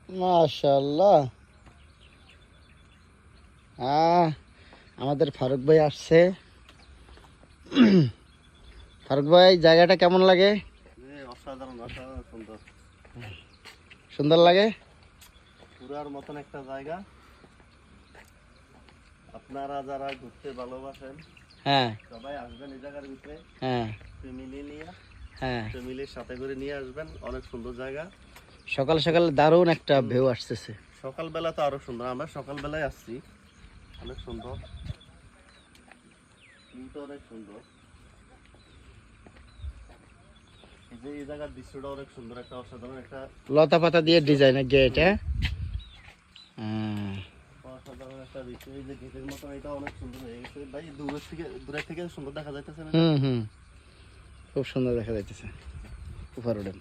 মাশাআল্লাহ। আমাদের ফারুক ভাই আসছে। ফারুক ভাই, জায়গাটা কেমন লাগে? অসাধারণ, অসাধারণ সুন্দর। সুন্দর লাগে? পুরার মতন একটা জায়গা। আপনারা যারা ঘুরতে ভালোবাসেন, হ্যাঁ সবাই আসবেন এই জায়গার ভিতরে। হ্যাঁ ফ্যামিলি নিয়ে, হ্যাঁ, ফ্যামিলির সাথে করে নিয়ে আসবেন। অনেক সুন্দর জায়গা। সকাল সকাল দারুণ একটা ভিউ আসতেছে। সকালবেলা তো আরো সুন্দর। আমরা সকালবেলায় আসছি। অনেক সুন্দর, ভিউটা অনেক সুন্দর। এই যে এই জায়গার দৃশ্যটা অনেক সুন্দর, একটা অসাধারণ একটা লতা পাতা দিয়ে ডিজাইনের গেট। হ্যাঁ, অসাধারণ একটা দৃশ্য। এই যে গেটের মতন, এটা অনেক সুন্দর হয়ে গেছে ভাই। দূরের থেকে সুন্দর দেখা যাইতেছে না? হুম হুম, খুব সুন্দর দেখা যাইতেছে। উপর উঠেন।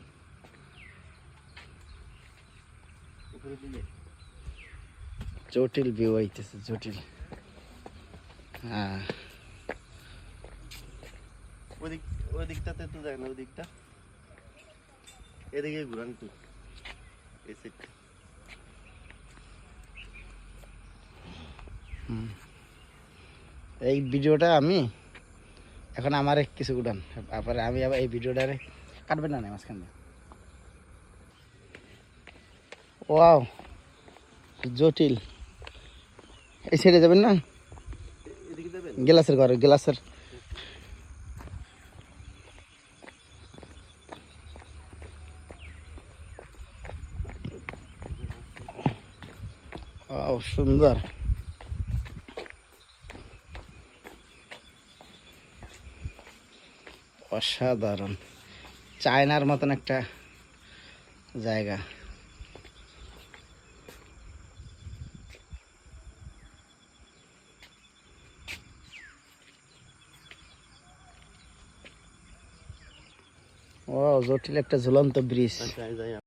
উপরে দিকে জটিল ভিউ আইতেছে, জটিল। হ্যাঁ, ওই দিকটাতে তো যায় না, ওই দিকটা। এদিকে ঘুরান একটু, এই সাইডটা। এই ভিডিওটা আমি এখন আমার কিছু উঠান, তারপরে আমি আবার এই ভিডিওটারে কাটবেন না মাঝখান দিয়ে। ওয়াও, জটিল। এই সাইডে যাবেন না? এদিকে দেবেন। গ্লাসের ঘরে, গ্লাসের। ওয়াও, সুন্দর। অসাধারণ, চায়নার মতন একটা জায়গা। ও, জটিল একটা ঝুলন্ত ব্রিজ। আচ্ছা, যাই